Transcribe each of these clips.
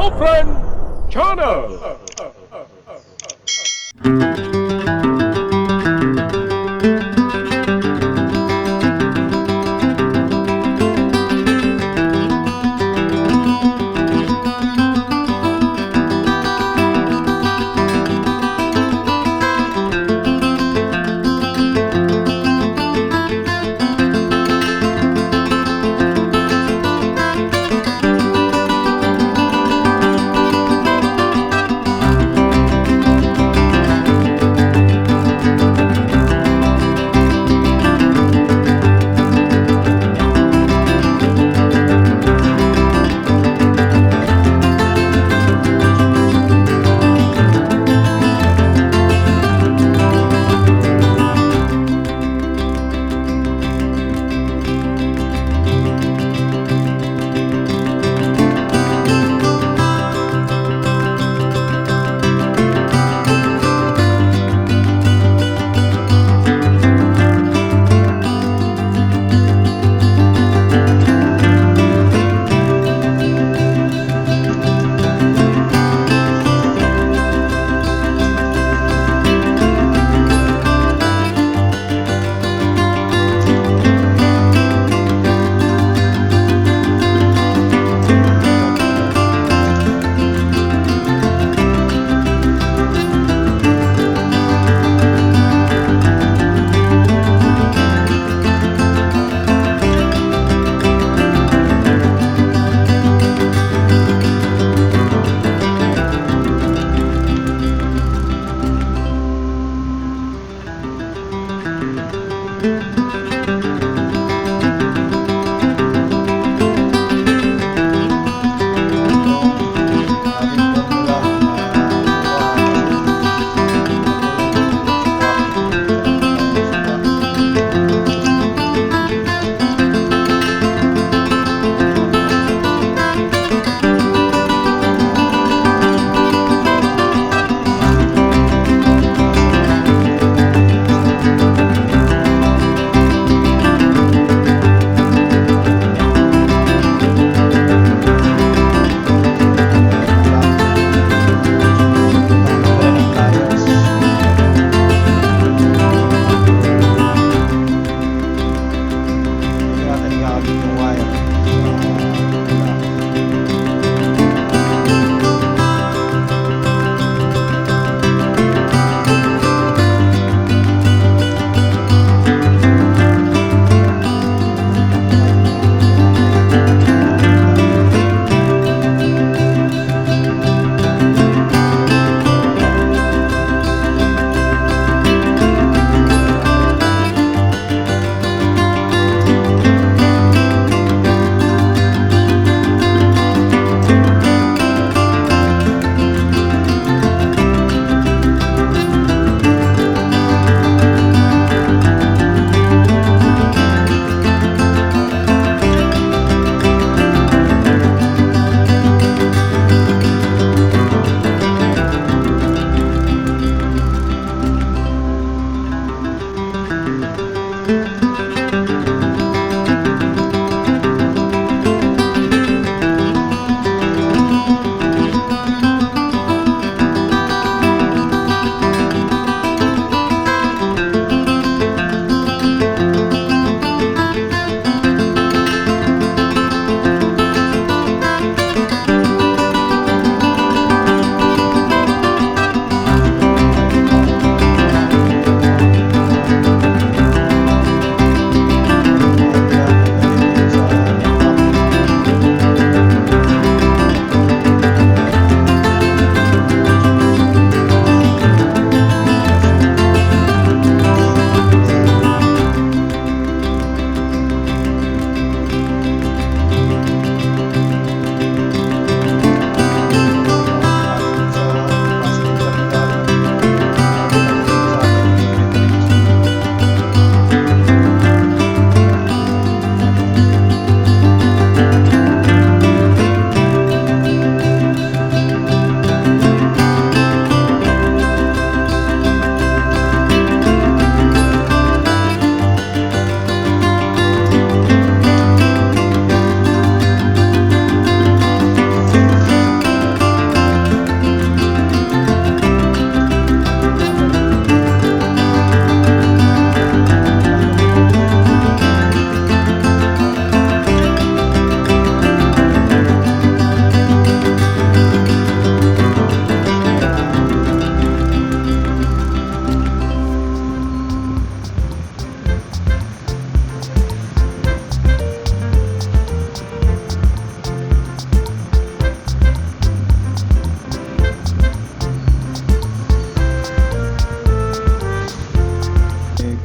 Girlfriend Channel.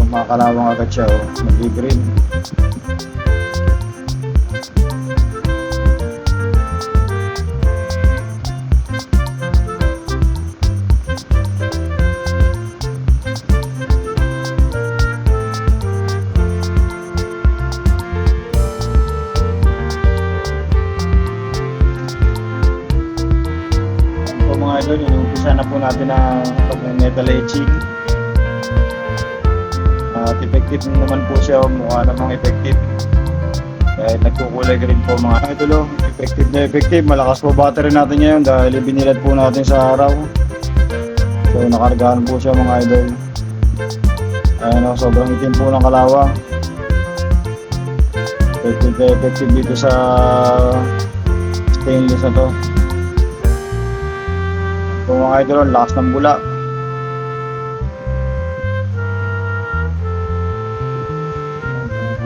mga kalawang agad siya, oh. Nag-green. Mga idol, inumpisa na po natin ang pag-metal etching. At effective naman po siya, mukha namang effective. Dahil nagkukulay green po mga idol. Effective na effective, malakas po battery natin ngayon dahil ibinilad po natin sa araw. So nakargahan po siya mga idol. Ayan o, sobrang itim po ng kalawang. Effective na effective dito sa stainless na to. So mga idol, lakas ng bula.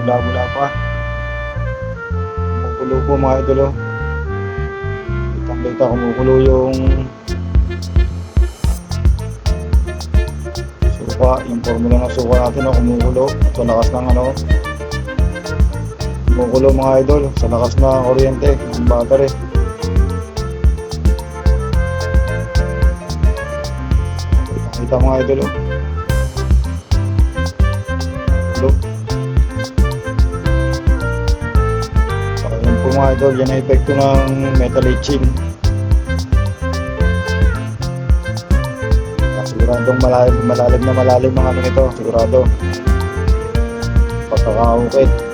Bula-bula pa. Kumukulo po mga idol. Kitang-kita kumukulo yung suka. Yung formula ng suka natin kumukulo sa lakas ng kumukulo mga idol sa lakas ng kuryente ng battery. Kita mga idol. Ayun po mga idol, yan ang epekto ng metal etching. Siguradong malalim ang ano nito, sigurado. Pagkakaukit.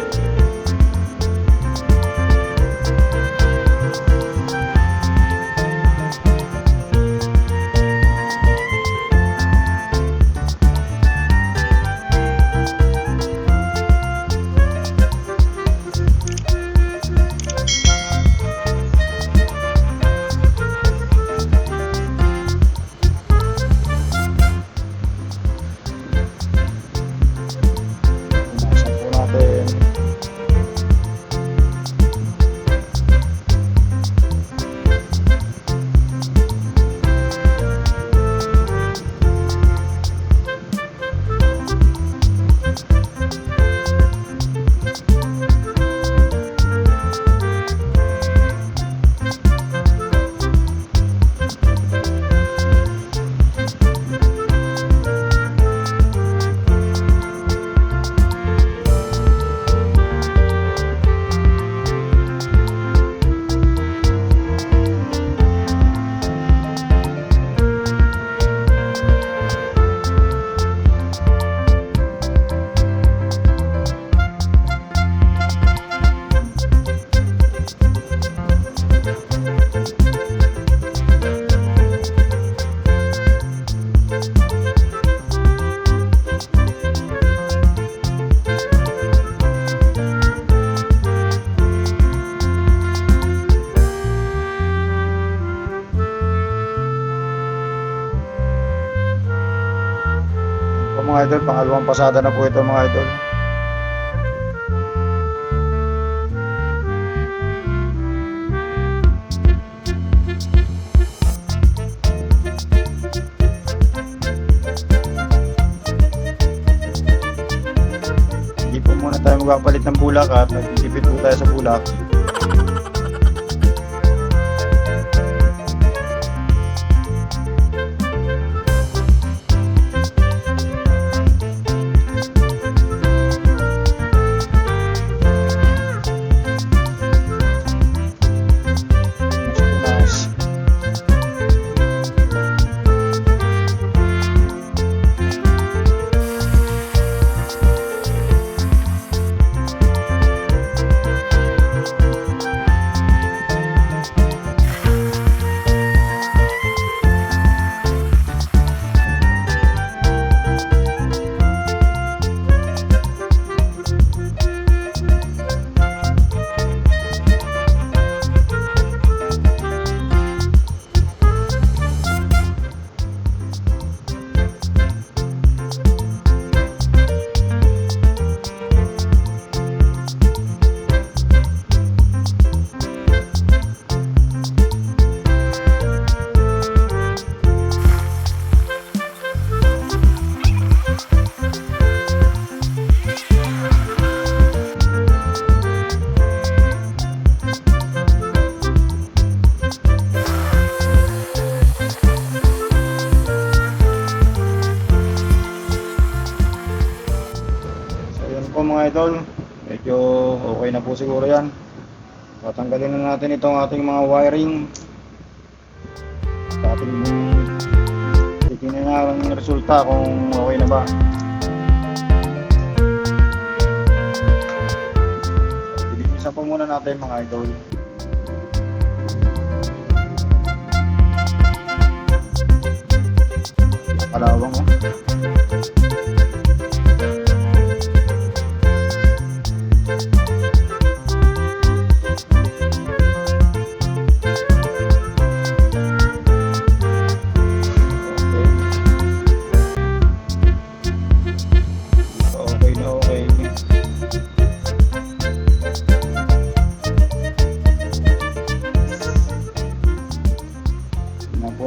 Mga idol, pangalawang pasada na po ito mga idol. Hindi po muna tayo magpapalit ng bulak at nagtitipid po tayo sa bulak. po mga idol. Medyo okay na po siguro yan. Tatanggalin na natin itong ating mga wiring. Sa ating titingnan na ang resulta kung okay na ba. Bilisan po muna natin mga idol. Kalawang mo.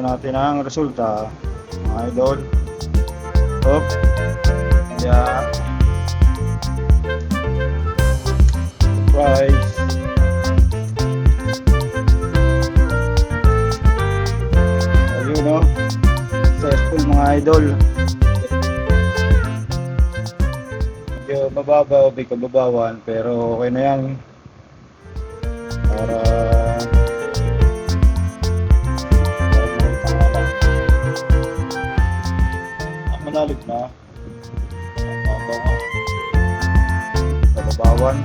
Natin ang resulta mga idol. Hop. Yeah. Surprise. Ayun no. Successful mga idol. Medyo mababaw, may kababawan pero okay na yan. Para malalim na kababawan.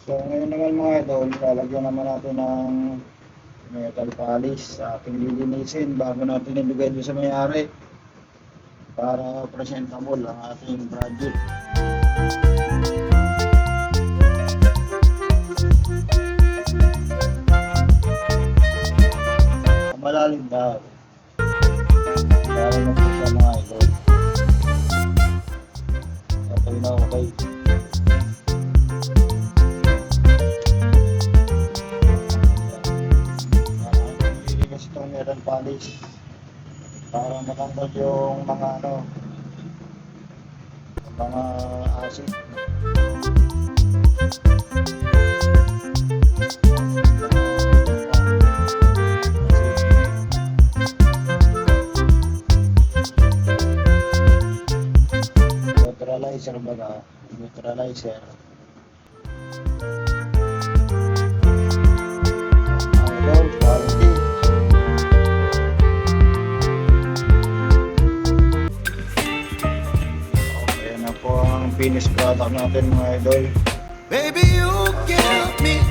So ngayon naman mga idol, lalagyan naman natin ng metal polish sa ating lilinisin bago natin ilagay doon sa may-ari para presentable ang ating project. Malalim daw. Para na po sa mga idol. Okay na okay. Nililigas itong metal polish para matanggal yung mga mga acid. Neutralizer baga, neutralizer. Idol, quality. Okay na po ang finished product natin mga idol. Baby, you give me